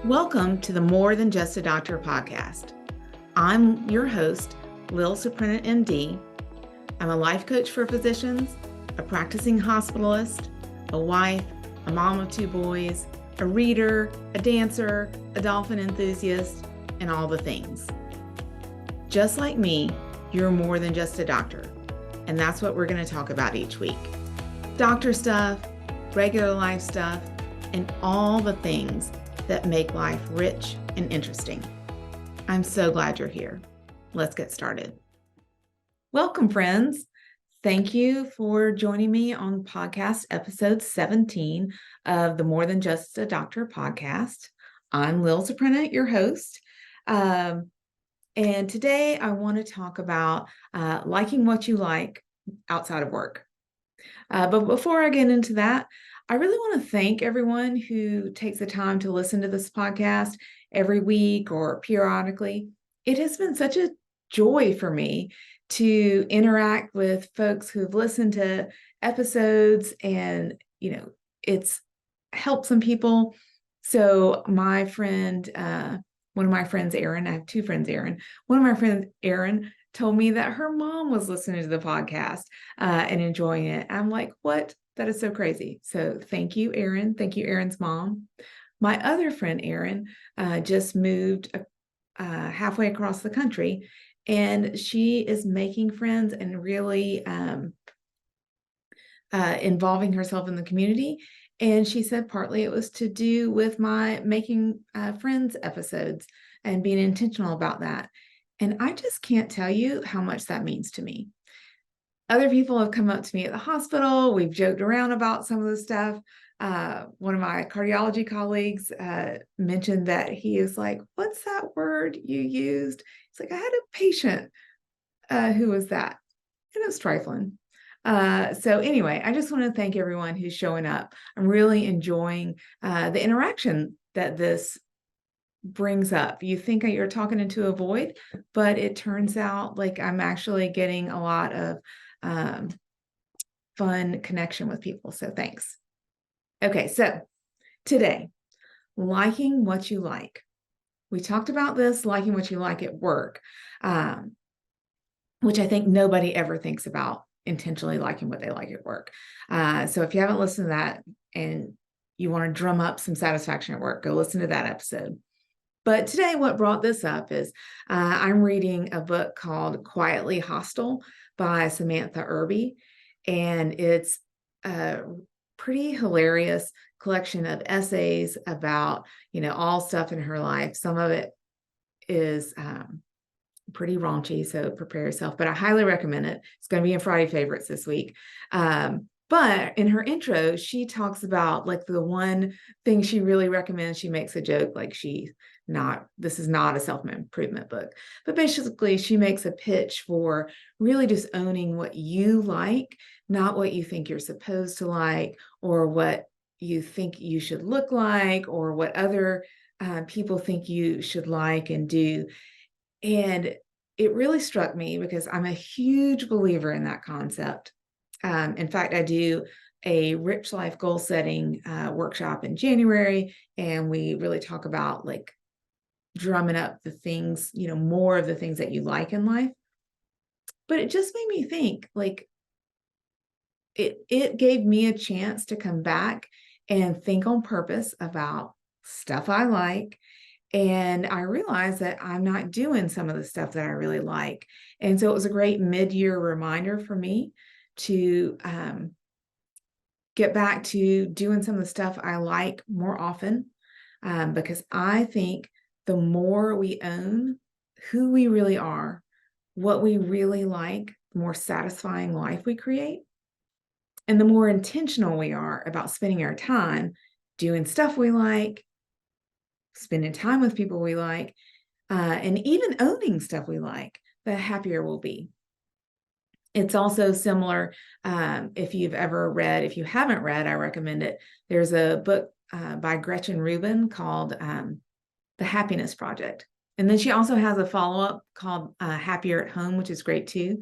Welcome to the More Than Just a Doctor podcast. I'm your host, Lil Soprano MD. I'm a life coach for physicians, a practicing hospitalist, a wife, a mom of 2 boys, a reader, a dancer, a dolphin enthusiast, and all the things. Just like me, you're more than just a doctor, and that's what we're going to talk about each week. Doctor stuff, regular life stuff, and all the things that make life rich and interesting. I'm so glad you're here. Let's get started. Welcome, friends. Thank you for joining me on podcast episode 17 of the More Than Just a Doctor podcast. I'm Lil Soprano, your host. And today I want to talk about liking what you like outside of work. But before I get into that, I really want to thank everyone who takes the time to listen to this podcast every week or periodically. It has been such a joy for me to interact with folks who've listened to episodes and, it's helped some people. So my friend, one of my friends, Erin, I have 2 friends, Erin. One of my friends, Erin, told me that her mom was listening to the podcast and enjoying it. I'm like, what? That is so crazy. So thank you, Erin. Thank you, Erin's mom. My other friend, Erin, just moved halfway across the country, and she is making friends and really involving herself in the community. And she said partly it was to do with my making friends episodes and being intentional about that. And I just can't tell you how much that means to me. Other people have come up to me at the hospital. We've joked around about some of the stuff. One of my cardiology colleagues mentioned that he is like, what's that word you used? He's like, I had a patient who was that. And it was trifling. So anyway, I just want to thank everyone who's showing up. I'm really enjoying the interaction that this brings up. You think you're talking into a void, but it turns out like I'm actually getting a lot of fun connection with people. So thanks. Okay, so today, liking what you like. We talked about this, liking what you like at work, which I think nobody ever thinks about intentionally liking what they like at work. So if you haven't listened to that and you want to drum up some satisfaction at work, go listen to that episode. But today, what brought this up is I'm reading a book called Quietly Hostile by Samantha Irby, and it's a pretty hilarious collection of essays about, all stuff in her life. Some of it is pretty raunchy, so prepare yourself, but I highly recommend it. It's going to be in Friday favorites this week. But in her intro, she talks about like the one thing she really recommends. She makes a joke like this is not a self-improvement book, but basically she makes a pitch for really just owning what you like, not what you think you're supposed to like, or what you think you should look like, or what other people think you should like and do. And it really struck me because I'm a huge believer in that concept. In fact, I do a rich life goal setting workshop in January, and we really talk about like drumming up the things, more of the things that you like in life. But it just made me think, like, it gave me a chance to come back and think on purpose about stuff I like. And I realized that I'm not doing some of the stuff that I really like. And so it was a great mid-year reminder for me to get back to doing some of the stuff I like more often, because I think the more we own who we really are, what we really like, the more satisfying life we create. And the more intentional we are about spending our time doing stuff we like, spending time with people we like, and even owning stuff we like, the happier we'll be. It's also similar, if you haven't read, I recommend it. There's a book by Gretchen Rubin called The Happiness Project. And then she also has a follow-up called Happier at Home, which is great too.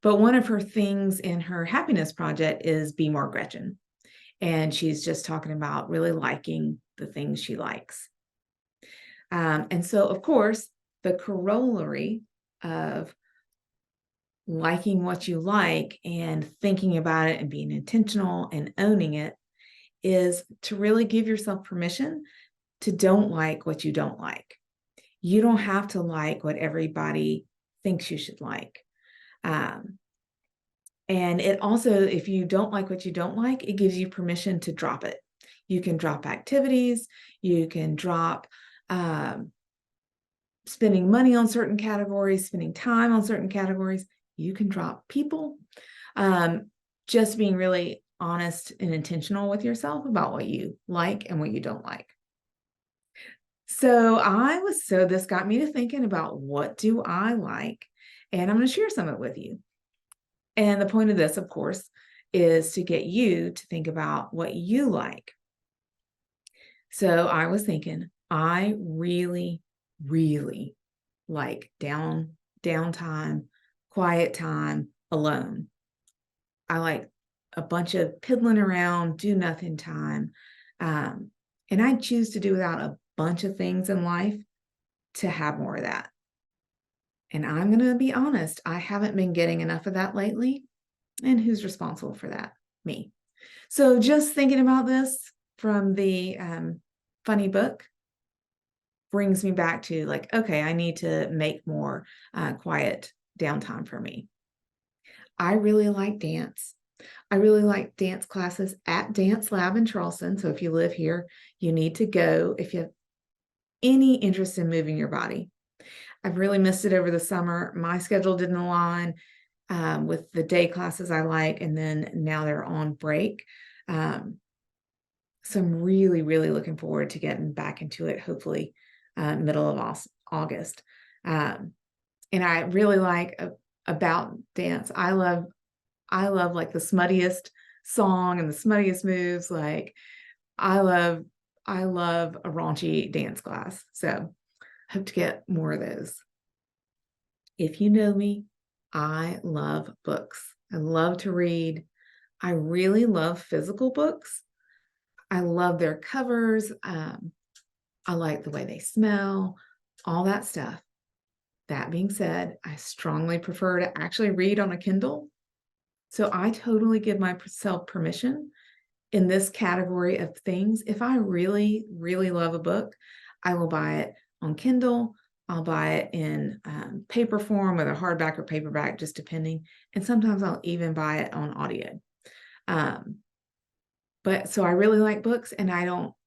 But one of her things in her happiness project is Be More Gretchen. And she's just talking about really liking the things she likes. And so, of course, the corollary of liking what you like and thinking about it and being intentional and owning it is to really give yourself permission to don't like what you don't like. You don't have to like what everybody thinks you should like. And it also, if you don't like what you don't like, it gives you permission to drop it. You can drop activities, you can drop spending money on certain categories, spending time on certain categories. You can drop people. Just being really honest and intentional with yourself about what you like and what you don't like. So this got me to thinking about what do I like, and I'm going to share some of it with you. And the point of this, of course, is to get you to think about what you like. So I was thinking, I really, really like downtime, quiet time, alone. I like a bunch of piddling around, do nothing time. And I choose to do without a bunch of things in life to have more of that. And I'm going to be honest, I haven't been getting enough of that lately. And who's responsible for that? Me. So just thinking about this from the funny book brings me back to like, okay, I need to make more quiet downtime for me. I really like dance. I really like dance classes at Dance Lab in Charleston. So if you live here, you need to go if you have any interest in moving your body. I've really missed it over the summer. My schedule didn't align with the day classes I like, and then now they're on break. So I'm really, really looking forward to getting back into it, hopefully middle of August. And I really like about dance. I love like the smuttiest song and the smuttiest moves. Like I love a raunchy dance class. So hope to get more of those. If you know me, I love books. I love to read. I really love physical books. I love their covers. I like the way they smell, all that stuff. That being said, I strongly prefer to actually read on a Kindle. So I totally give myself permission in this category of things. If I really, really love a book, I will buy it on Kindle. I'll buy it in paper form, whether hardback or paperback, just depending. And sometimes I'll even buy it on audio. But so I really like books, and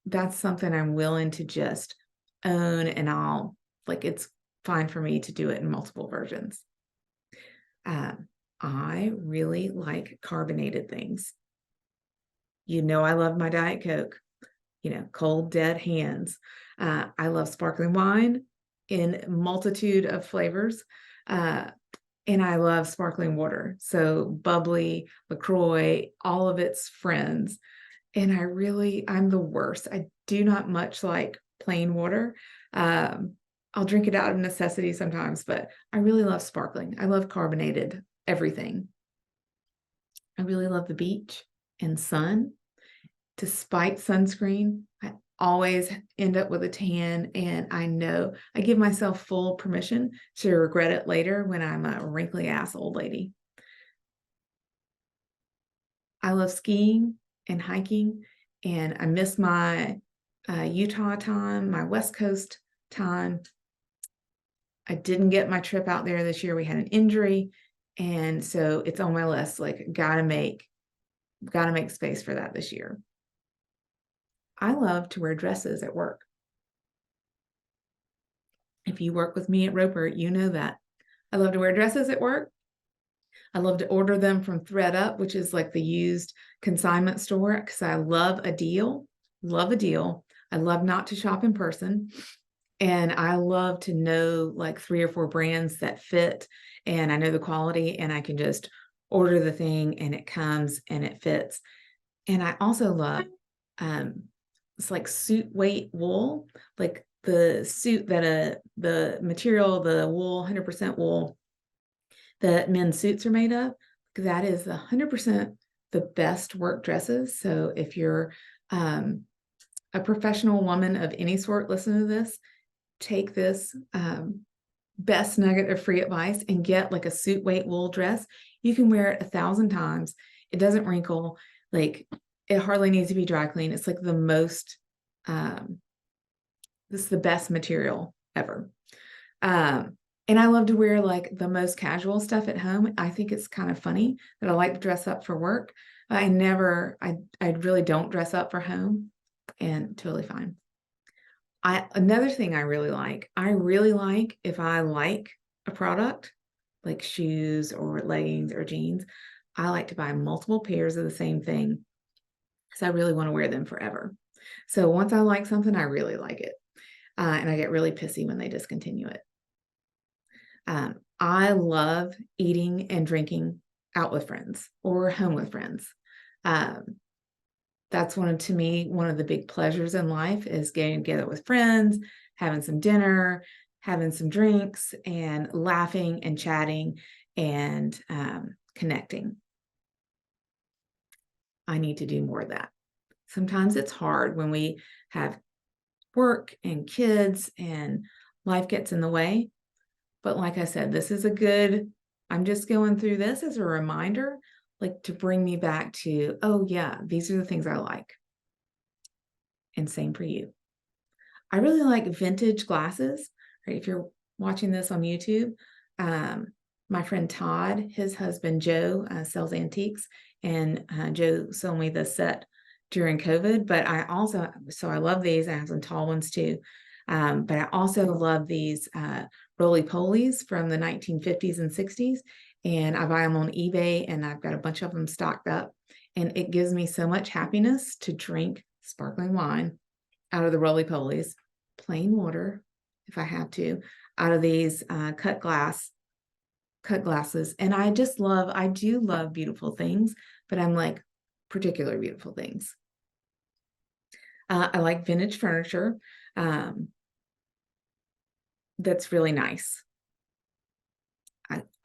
that's something I'm willing to just own, and it's fine for me to do it in multiple versions. I really like carbonated things. I love my Diet Coke, cold, dead hands. I love sparkling wine in multitude of flavors. And I love sparkling water. So bubbly, LaCroix, all of its friends. And I'm the worst. I do not much like plain water. I'll drink it out of necessity sometimes, but I really love sparkling. I love carbonated everything. I really love the beach and sun. Despite sunscreen, I always end up with a tan, and I know I give myself full permission to regret it later when I'm a wrinkly ass old lady. I love skiing and hiking, and I miss my Utah time, my West Coast time. I didn't get my trip out there this year. We had an injury, and so it's on my list. Like, gotta make space for that this year. I love to wear dresses at work. If you work with me at Roper, you know that. I love to wear dresses at work. I love to order them from thredUP, which is like the used consignment store, because I love a deal. Love a deal. I love not to shop in person. And I love to know like 3 or 4 brands that fit, and I know the quality, and I can just order the thing and it comes and it fits. And I also love it's like suit weight wool, like the suit that the material, the wool, 100% wool that men's suits are made of. That is 100% the best work dresses. So if you're a professional woman of any sort, listen to this. take this best nugget of free advice and get like a suit weight wool dress. You can wear it 1,000 times. It doesn't wrinkle. Like, it hardly needs to be dry clean. It's like the most, this is the best material ever. And I love to wear like the most casual stuff at home. I think it's kind of funny that I like to dress up for work. I really don't dress up for home, and totally fine. Another thing I really like if I like a product, like shoes or leggings or jeans, I like to buy multiple pairs of the same thing because I really want to wear them forever. So once I like something, I really like it. And I get really pissy when they discontinue it. I love eating and drinking out with friends or home with friends. That's one of the big pleasures in life is getting together with friends, having some dinner, having some drinks, and laughing and chatting and connecting. I need to do more of that. Sometimes it's hard when we have work and kids and life gets in the way. But like I said, I'm just going through this as a reminder, like to bring me back to, oh yeah, these are the things I like. And same for you. I really like vintage glasses. Right? If you're watching this on YouTube, my friend Todd, his husband Joe, sells antiques, and Joe sold me the set during COVID. But I love these. I have some tall ones too. But I also love these roly-polies from the 1950s and 60s. And I buy them on eBay, and I've got a bunch of them stocked up. And it gives me so much happiness to drink sparkling wine out of the roly-polies, plain water, if I have to, out of these cut glasses. And I do love beautiful things, but I'm like particular beautiful things. I like vintage furniture. That's really nice.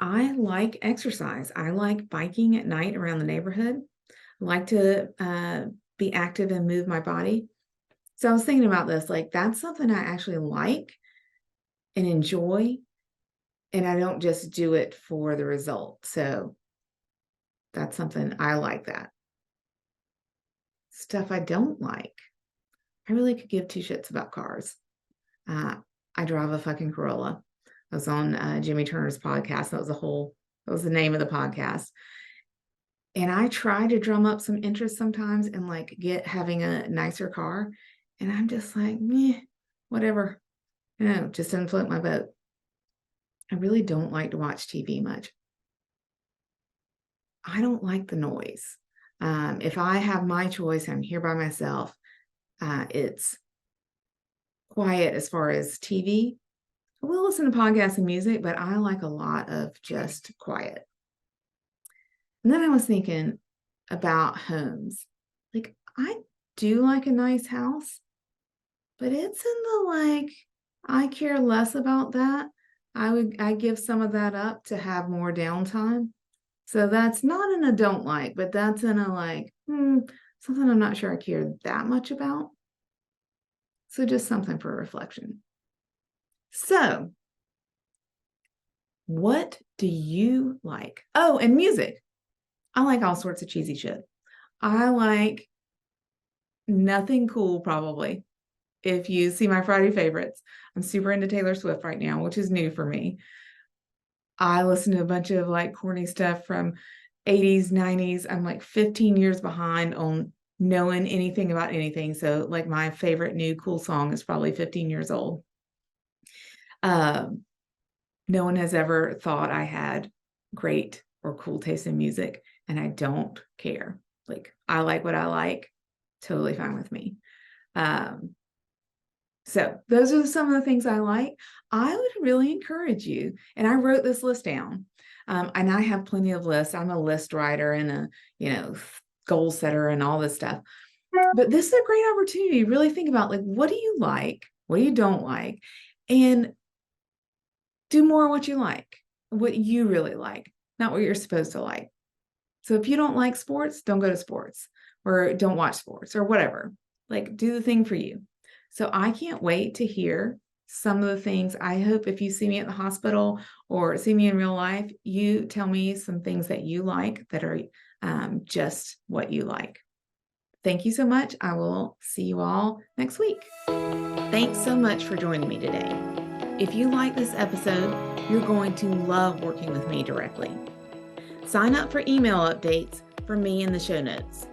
I like exercise. I like biking at night around the neighborhood. I like to be active and move my body. So I was thinking about this, like that's something I actually like and enjoy, and I don't just do it for the result. So that's something I like that. Stuff I don't like. I really could give two shits about cars. I drive a fucking Corolla. I was on Jimmy Turner's podcast. That was the name of the podcast. And I try to drum up some interest sometimes in like having a nicer car. And I'm just like, meh, whatever. No, just doesn't float my boat. I really don't like to watch TV much. I don't like the noise. If I have my choice, I'm here by myself. It's quiet as far as TV. I will listen to podcasts and music, but I like a lot of just quiet. And then I was thinking about homes. Like, I do like a nice house, but it's in the I care less about that. I give some of that up to have more downtime. So that's not in a don't like, but that's in a something I'm not sure I care that much about. So just something for reflection. So what do you like? Oh, and music. I like all sorts of cheesy shit. I like nothing cool, probably. If you see my Friday favorites, I'm super into Taylor Swift right now, which is new for me. I listen to a bunch of like corny stuff from 80s, 90s. I'm like 15 years behind on knowing anything about anything. So like my favorite new cool song is probably 15 years old. No one has ever thought I had great or cool taste in music, and I don't care. Like, I like what I like, totally fine with me. So those are some of the things I like. I would really encourage you, and I wrote this list down, and I have plenty of lists. I'm a list writer and a goal setter and all this stuff. But this is a great opportunity to really think about, like, what do you like, what you don't like, and do more what you like, what you really like, not what you're supposed to like. So if you don't like sports, don't go to sports, or don't watch sports, or whatever. Like, do the thing for you. So I can't wait to hear some of the things. I hope if you see me at the hospital or see me in real life, you tell me some things that you like that are just what you like. Thank you so much. I will see you all next week. Thanks so much for joining me today. If you like this episode, you're going to love working with me directly. Sign up for email updates from me in the show notes.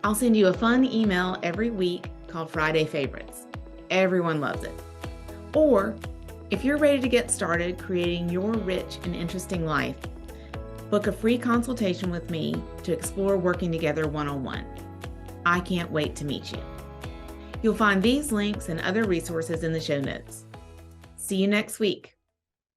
I'll send you a fun email every week called Friday Favorites. Everyone loves it. Or if you're ready to get started creating your rich and interesting life, book a free consultation with me to explore working together one-on-one. I can't wait to meet you. You'll find these links and other resources in the show notes. See you next week.